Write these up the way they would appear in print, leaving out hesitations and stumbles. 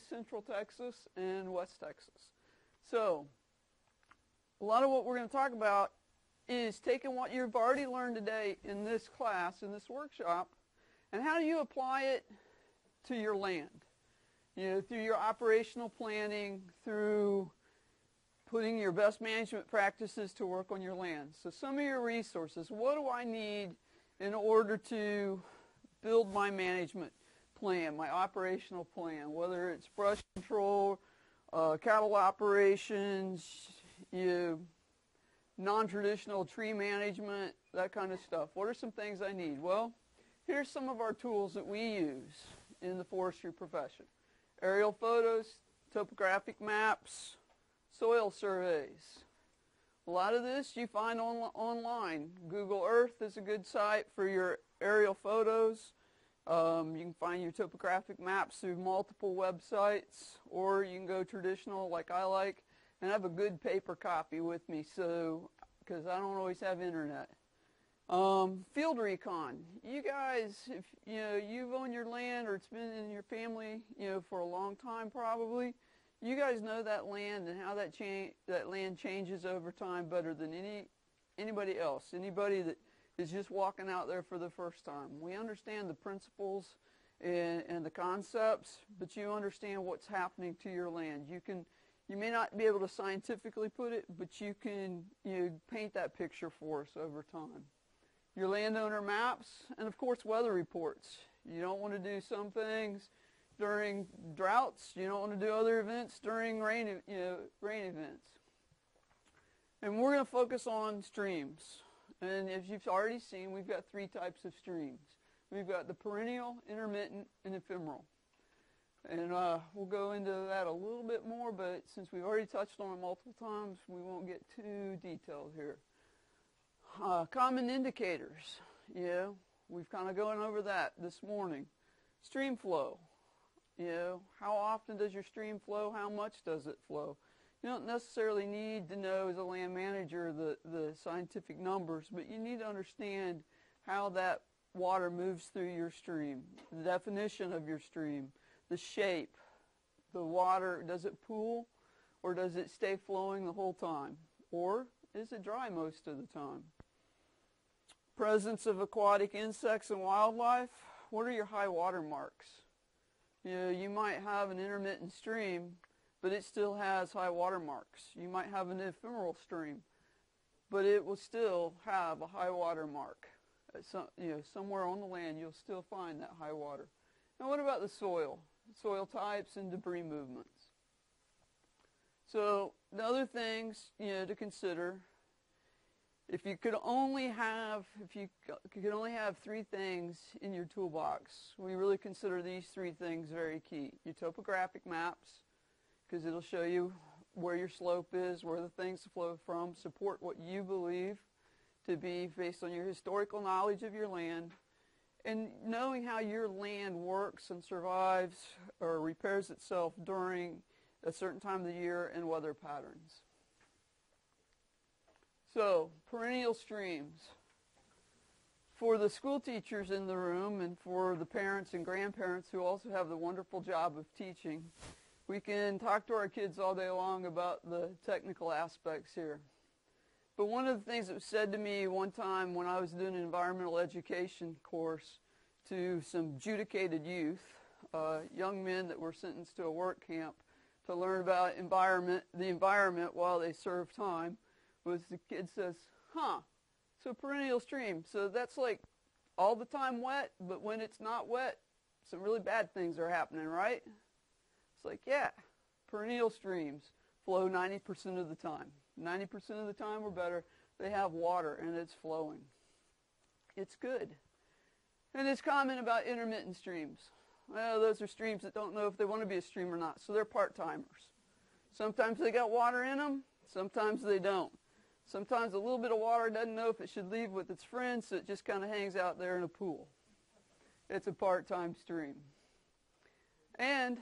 Central Texas and West Texas. So a lot of what we're going to talk about is taking what you've already learned today in this class, in this workshop, and how do you apply it to your land? You know, through your operational planning, through putting your best management practices to work on your land. So some of your resources, what do I need in order to build my management plan, my operational plan, whether it's brush control, cattle operations, non-traditional tree management, that kind of stuff. What are some things I need? Well, here's some of our tools that we use in the forestry profession. Aerial photos, topographic maps, soil surveys. A lot of this you find online. Google Earth is a good site for your aerial photos. You can find your topographic maps through multiple websites, or you can go traditional like I like, and have a good paper copy with me, so because I don't always have internet. Field recon. You guys, if you've owned your land or it's been in your family, for a long time probably, you guys know that land and how that land changes over time better than anybody else. Anybody that is just walking out there for the first time. We understand the principles and the concepts, but you understand what's happening to your land. You may not be able to scientifically put it, but you can paint that picture for us over time. Your landowner maps, and of course weather reports. You don't want to do some things during droughts. You don't want to do other events during rain events. And we're going to focus on streams. And as you've already seen, we've got three types of streams. We've got the perennial, intermittent, and ephemeral. And we'll go into that a little bit more, but since we've already touched on it multiple times, we won't get too detailed here. Common indicators, we've kind of gone over that this morning. Stream flow, how often does your stream flow? How much does it flow? You don't necessarily need to know as a land manager the scientific numbers, but you need to understand how that water moves through your stream, the definition of your stream, the shape, the water, does it pool or does it stay flowing the whole time? Or is it dry most of the time? Presence of aquatic insects and wildlife. What are your high water marks? You might have an intermittent stream, but it still has high water marks. You might have an ephemeral stream, but it will still have a high water mark. Somewhere on the land, you'll still find that high water. Now, what about the soil? Soil types and debris movements. So the other things, to consider, if you could only have three things in your toolbox, we really consider these three things very key. Your topographic maps, because it'll show you where your slope is, where the things flow from, support what you believe to be based on your historical knowledge of your land, and knowing how your land works and survives or repairs itself during a certain time of the year and weather patterns. So, perennial streams. For the school teachers in the room and for the parents and grandparents who also have the wonderful job of teaching, we can talk to our kids all day long about the technical aspects here. But one of the things that was said to me one time when I was doing an environmental education course to some judicated youth, young men that were sentenced to a work camp to learn about the environment while they served time, was the kid says, so perennial stream, so that's like all the time wet, but when it's not wet, some really bad things are happening, right? It's like, yeah, perennial streams flow 90% of the time. 90% of the time or better, they have water and it's flowing. It's good. And this comment about intermittent streams. Well, those are streams that don't know if they want to be a stream or not, so they're part-timers. Sometimes they got water in them, sometimes they don't. Sometimes a little bit of water doesn't know if it should leave with its friends, so it just kind of hangs out there in a pool. It's a part-time stream. And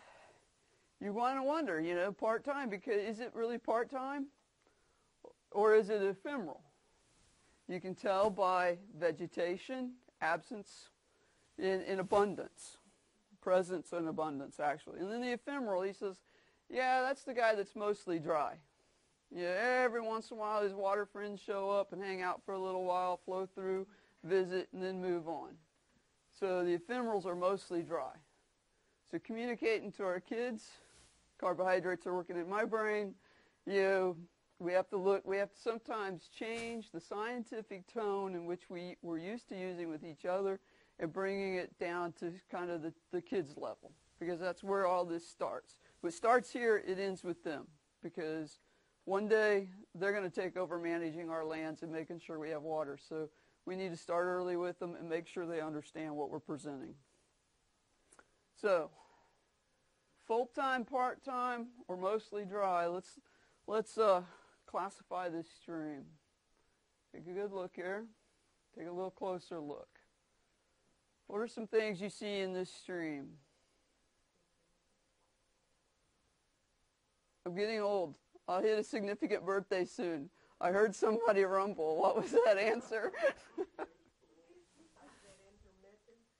you want to wonder, part-time, because is it really part-time? Or is it ephemeral? You can tell by vegetation, absence, in abundance. presence and abundance, actually. And then the ephemeral, he says, yeah, that's the guy that's mostly dry. Yeah, every once in a while his water friends show up and hang out for a little while, flow through, visit, and then move on. So the ephemerals are mostly dry. So communicating to our kids, carbohydrates are working in my brain, we have to sometimes change the scientific tone in which we're used to using with each other and bringing it down to kind of the kids' level, because that's where all this starts. What starts here, it ends with them, because one day they're going to take over managing our lands and making sure we have water. So we need to start early with them and make sure they understand what we're presenting. So, full-time, part-time, or mostly dry. Let's classify this stream. Take a good look here. Take a little closer look. What are some things you see in this stream? I'm getting old. I'll hit a significant birthday soon. I heard somebody rumble. What was that answer?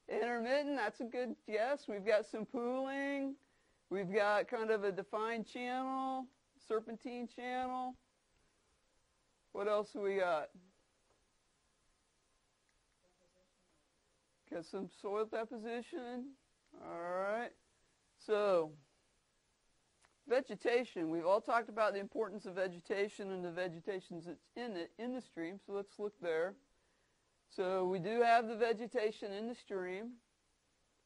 Intermittent, that's a good guess. We've got some pooling. We've got kind of a defined channel, serpentine channel. What else have we got? Got some soil deposition. All right. So, vegetation. We've all talked about the importance of vegetation and the vegetation that's in the stream. So let's look there. So we do have the vegetation in the stream.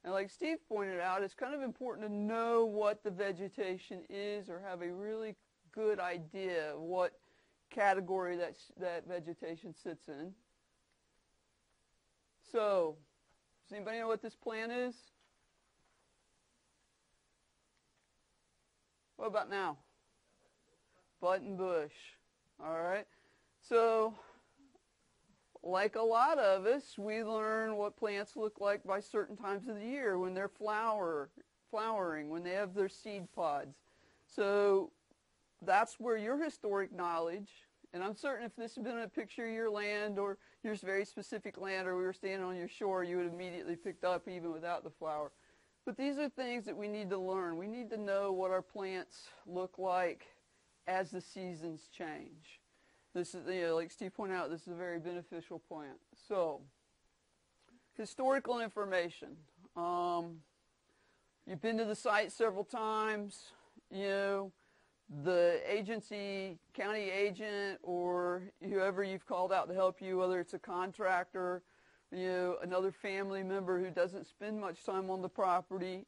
And like Steve pointed out, it's kind of important to know what the vegetation is, or have a really good idea of what category that vegetation sits in. So, does anybody know what this plant is? What about now? Buttonbush. All right. So, like a lot of us, we learn what plants look like by certain times of the year, when they're flowering, when they have their seed pods. So that's where your historic knowledge, and I'm certain if this had been a picture of your land or your very specific land, or we were standing on your shore, you would have immediately picked up even without the flower. But these are things that we need to learn. We need to know what our plants look like as the seasons change. This is, like Steve pointed out, this is a very beneficial plant. So, historical information. You've been to the site several times. The agency, county agent, or whoever you've called out to help you, whether it's a contractor, another family member who doesn't spend much time on the property,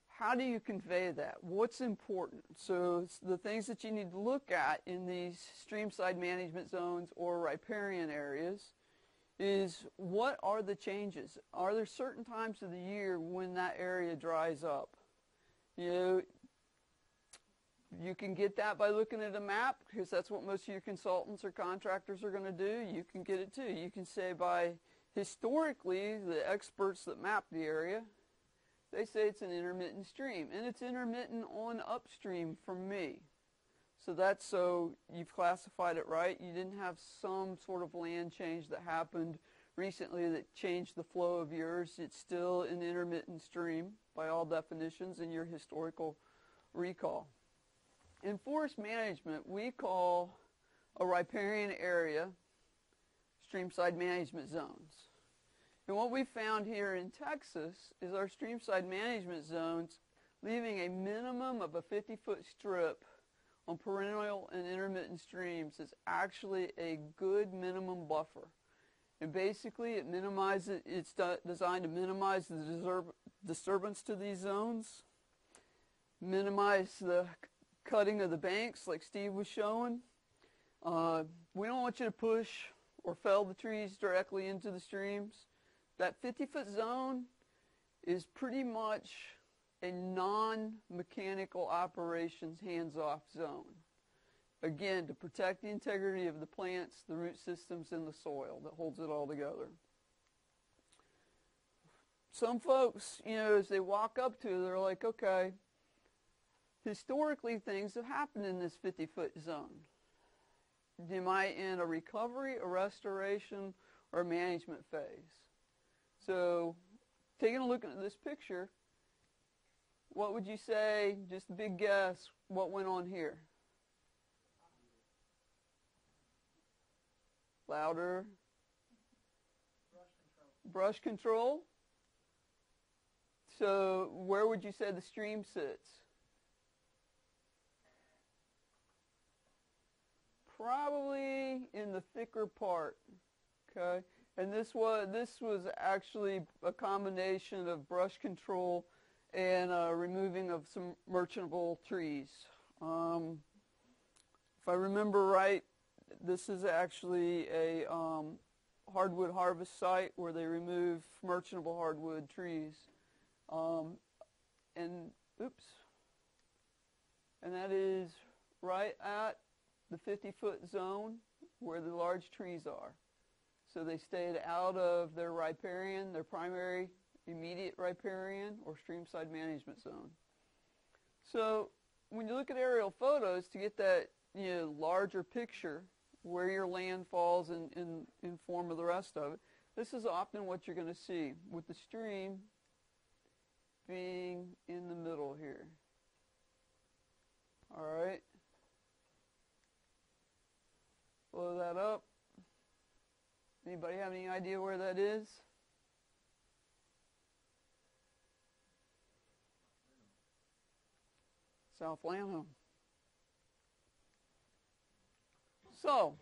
how do you convey that? What's important? So the things that you need to look at in these streamside management zones or riparian areas is, what are the changes? Are there certain times of the year when that area dries up? You can get that by looking at a map, because that's what most of your consultants or contractors are going to do. You can get it too. You can say, by historically, the experts that map the area, they say it's an intermittent stream, and it's intermittent on upstream from me. So you've classified it right. You didn't have some sort of land change that happened recently that changed the flow of yours. It's still an intermittent stream by all definitions in your historical recall. In forest management, we call a riparian area streamside management zones. And what we found here in Texas is our streamside management zones, leaving a minimum of a 50-foot strip on perennial and intermittent streams, is actually a good minimum buffer. And basically it's designed to minimize the disturbance to these zones, minimize the cutting of the banks like Steve was showing. We don't want you to push or fell the trees directly into the streams. That 50-foot zone is pretty much a non-mechanical operations hands-off zone. Again, to protect the integrity of the plants, the root systems, and the soil that holds it all together. Some folks, as they walk up to it, they're like, okay, historically things have happened in this 50-foot zone. Am I in a recovery, a restoration, or a management phase? So taking a look at this picture, what would you say, just a big guess, what went on here? Louder. Brush control. So where would you say the stream sits? Probably in the thicker part, okay? And this was actually a combination of brush control and removing of some merchantable trees. If I remember right, this is actually a hardwood harvest site where they remove merchantable hardwood trees. And that is right at the 50-foot zone where the large trees are. So they stayed out of their riparian, their primary immediate riparian or streamside management zone. So when you look at aerial photos to get that larger picture where your land falls in form of the rest of it, this is often what you're going to see with the stream being in the middle here. All right. Blow that up. Anybody have any idea where that is? South Lanham. So,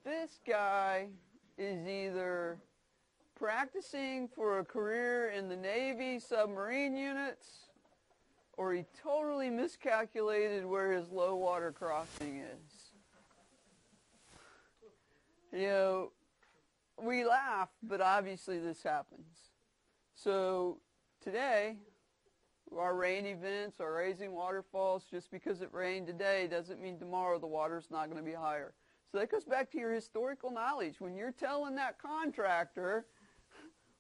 this guy is either practicing for a career in the Navy submarine units, or he totally miscalculated where his low water crossing is. We laugh, but obviously this happens. So today, our rain events, our raising waterfalls, just because it rained today doesn't mean tomorrow the water's not going to be higher. So that goes back to your historical knowledge. When you're telling that contractor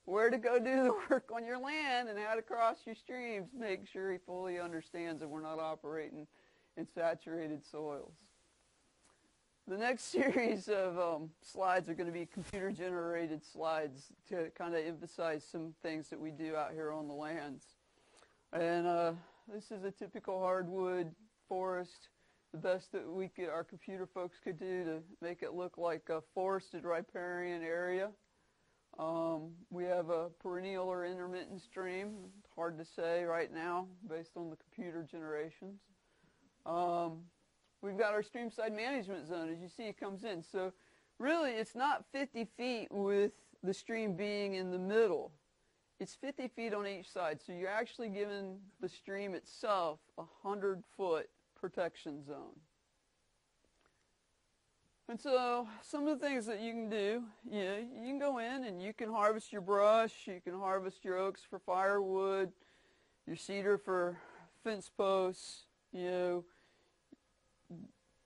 where to go do the work on your land and how to cross your streams, make sure he fully understands that we're not operating in saturated soils. The next series of slides are going to be computer-generated slides to kind of emphasize some things that we do out here on the lands. And this is a typical hardwood forest. The best that our computer folks could do to make it look like a forested riparian area. We have a perennial or intermittent stream. Hard to say right now based on the computer generations. We've got our streamside management zone. As you see, it comes in. So really, it's not 50 feet with the stream being in the middle. It's 50 feet on each side. So you're actually giving the stream itself a 100-foot protection zone. And so some of the things that you can do, you can go in and you can harvest your brush. You can harvest your oaks for firewood, your cedar for fence posts,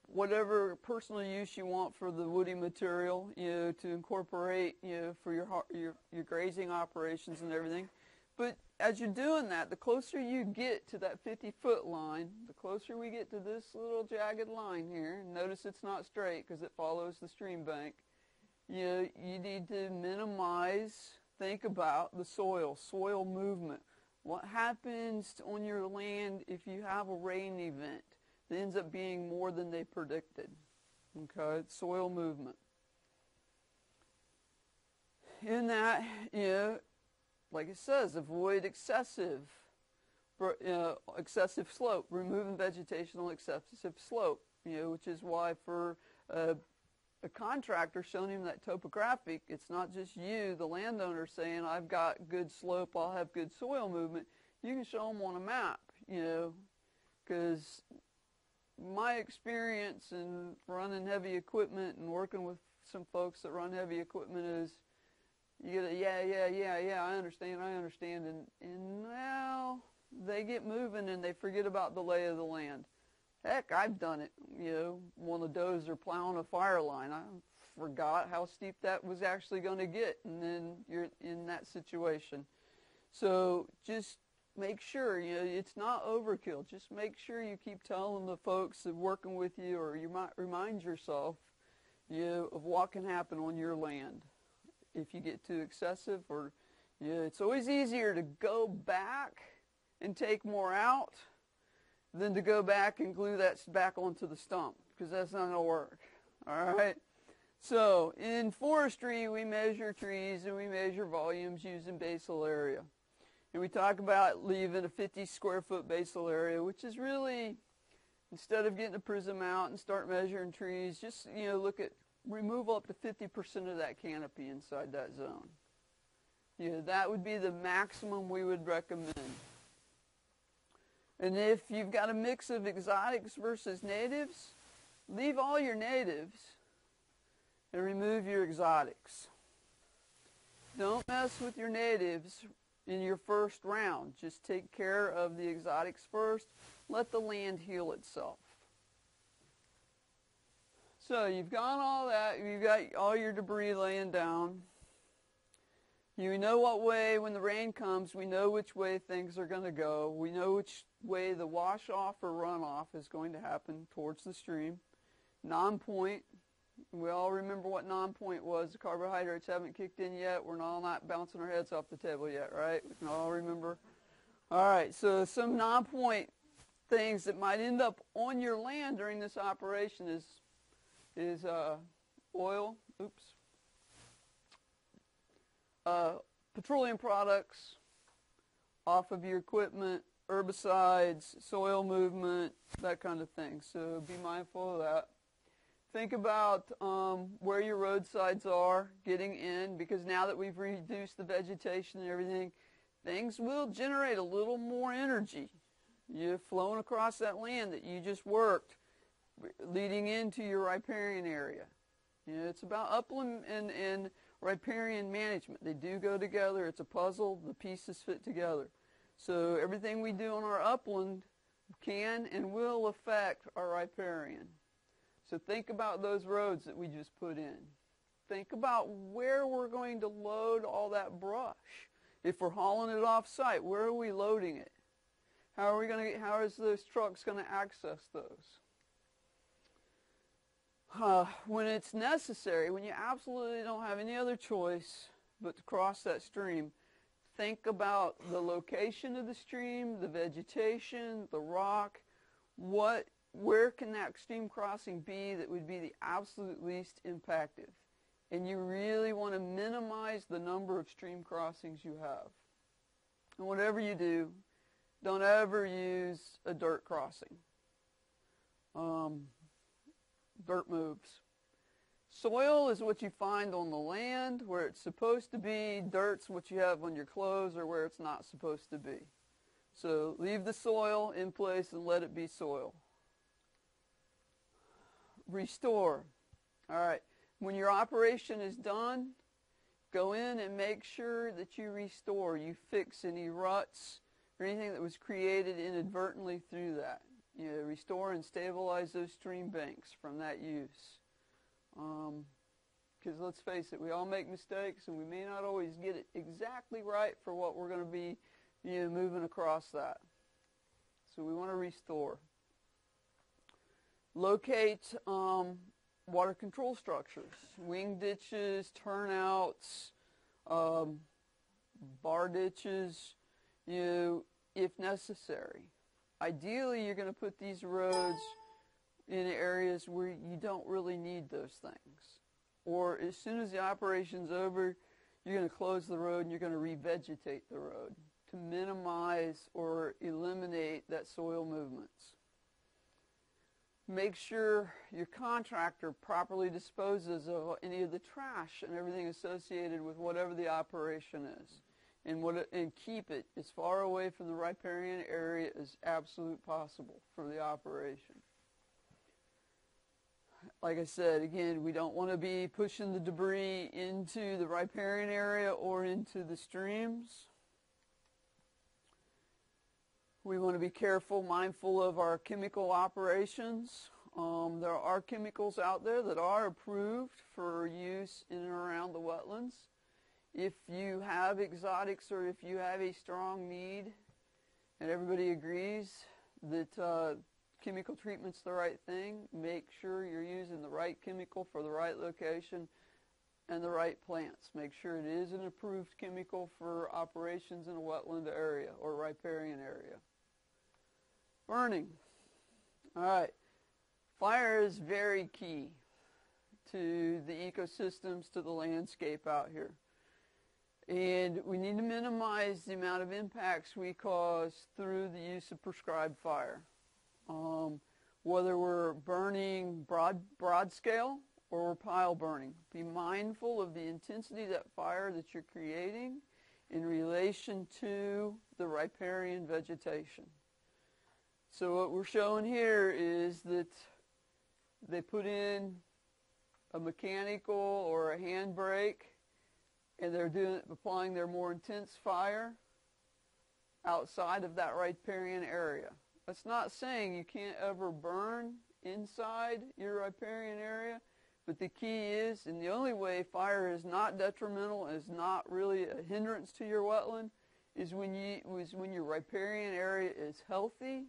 whatever personal use you want for the woody material, to incorporate, for your grazing operations and everything. But as you're doing that, the closer you get to that 50-foot line, the closer we get to this little jagged line here, and notice it's not straight because it follows the stream bank, you need to minimize, think about the soil movement. What happens on your land if you have a rain event? It ends up being more than they predicted. Okay, it's soil movement. In that, like it says, avoid excessive slope, removing vegetation on excessive slope, which is why for a contractor showing him that topographic, it's not just you, the landowner, saying, I've got good slope, I'll have good soil movement. You can show them on a map, because my experience in running heavy equipment and working with some folks that run heavy equipment is you get a yeah, I understand, and well, they get moving and they forget about the lay of the land. Heck, I've done it, on a dozer plowing a fire line. I forgot how steep that was actually going to get, and then you're in that situation. So just make sure, it's not overkill. Just make sure you keep telling the folks that working with you, or you might remind yourself, of what can happen on your land if you get too excessive, or, Yeah, it's always easier to go back and take more out than to go back and glue that back onto the stump, because that's not going to work. All right? So in forestry, we measure trees and we measure volumes using basal area. And we talk about leaving a 50 square foot basal area, which is really, instead of getting a prism out and start measuring trees, just, you know, remove up to 50% of that canopy inside that zone. You know, that would be the maximum we would recommend. And if you've got a mix of exotics versus natives, leave all your natives and remove your exotics. Don't mess with your natives in your first round. Just take care of the exotics first. Let the land heal itself. So you've got all that. You've got all your debris laying down. You know what way, when the rain comes, we know which way things are going to go. We know which way the wash-off or runoff is going to happen towards the stream. Nonpoint. We all remember what nonpoint was. The carbohydrates haven't kicked in yet. We're not bouncing our heads off the table yet, right? We can all remember. All right, so some nonpoint things that might end up on your land during this operation is oil, petroleum products off of your equipment, herbicides, soil movement, that kind of thing. So be mindful of that. Think about where your roadsides are getting in, because now that we've reduced the vegetation and everything, things will generate a little more energy. You're flowing across that land that you just worked, leading into your riparian area. You know, it's about upland and riparian management. They do go together. It's a puzzle. The pieces fit together. So everything we do on our upland can and will affect our riparian. So think about those roads that we just put in. Think about where we're going to load all that brush. If we're hauling it off site, where are we loading it? How is those trucks going to access those? When it's necessary, when you absolutely don't have any other choice but to cross that stream, think about the location of the stream, the vegetation, the rock. Where can that stream crossing be that would be the absolute least impacted? And you really want to minimize the number of stream crossings you have. And whatever you do, don't ever use a dirt crossing. Dirt moves. Soil is what you find on the land where it's supposed to be. Dirt's what you have on your clothes or where it's not supposed to be. So leave the soil in place and let it be soil. Restore. All right. When your operation is done, go in and make sure that you restore. You fix any ruts or anything that was created inadvertently through that. You know, restore and stabilize those stream banks from that use. Because let's face it, we all make mistakes and we may not always get it exactly right for what we're going to be, you know, moving across that. So we want to restore. Locate water control structures, wing ditches, turnouts, bar ditches, you know, if necessary. Ideally, you're going to put these roads in areas where you don't really need those things. Or as soon as the operation's over, you're going to close the road and you're going to revegetate the road to minimize or eliminate that soil movements. Make sure your contractor properly disposes of any of the trash and everything associated with whatever the operation is. And keep it as far away from the riparian area as absolutely possible for the operation. Like I said, again, we don't want to be pushing the debris into the riparian area or into the streams. We want to be careful, mindful of our chemical operations. There are chemicals out there that are approved for use in and around the wetlands. If you have exotics or if you have a strong need and everybody agrees that chemical treatment's the right thing, make sure you're using the right chemical for the right location. and the right plants. Make sure it is an approved chemical for operations in a wetland area or riparian area. Burning. All right. Fire is very key to the ecosystems, to the landscape out here. And we need to minimize the amount of impacts we cause through the use of prescribed fire. Whether we're burning broad scale or we're pile burning. Be mindful of the intensity of that fire that you're creating in relation to the riparian vegetation. So what we're showing here is that they put in a mechanical or a handbrake, and they're applying their more intense fire outside of that riparian area. That's not saying you can't ever burn inside your riparian area, but the key is, and the only way fire is not detrimental, is not really a hindrance to your wetland, is when your riparian area is healthy,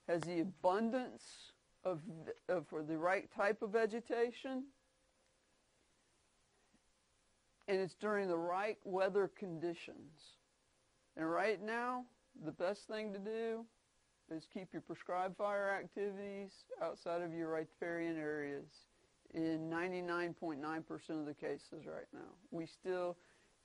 has the abundance for the right type of vegetation, and it's during the right weather conditions. And right now, the best thing to do is keep your prescribed fire activities outside of your riparian areas in 99.9% of the cases right now. We still,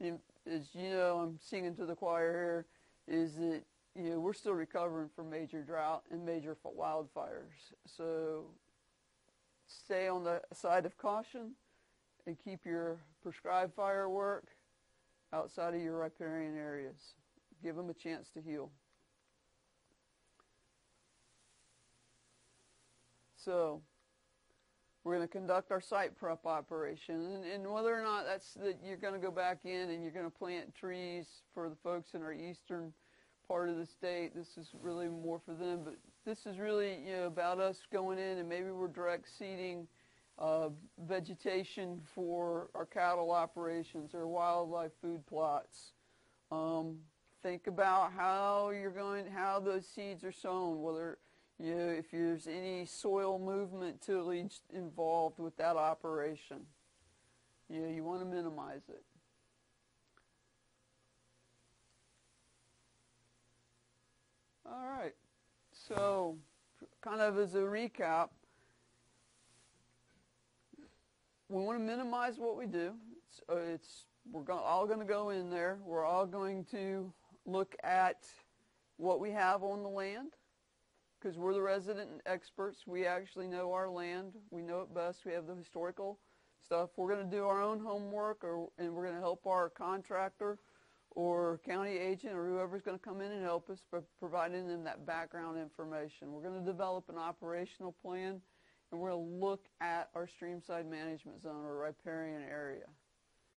as you know, I'm singing to the choir here, is that we're still recovering from major drought and major wildfires. So stay on the side of caution and keep your prescribed fire work outside of your riparian areas. Give them a chance to heal. So we're going to conduct our site prep operation, and whether or not that's that you're going to go back in and you're going to plant trees for the folks in our eastern part of the state, this is really more for them, but this is really about us going in, and maybe we're direct seeding vegetation for our cattle operations or wildlife food plots. Think about how those seeds are sown, whether if there's any soil movement tillage involved with that operation. You want to minimize it. All right, so kind of as a recap, we want to minimize what we do. We're all going to go in there. We're all going to look at what we have on the land, because we're the resident experts. We actually know our land. We know it best. We have the historical stuff. We're going to do our own homework, and we're going to help our contractor or county agent or whoever's going to come in and help us by providing them that background information. We're going to develop an operational plan, and we're going to look at our streamside management zone or riparian area.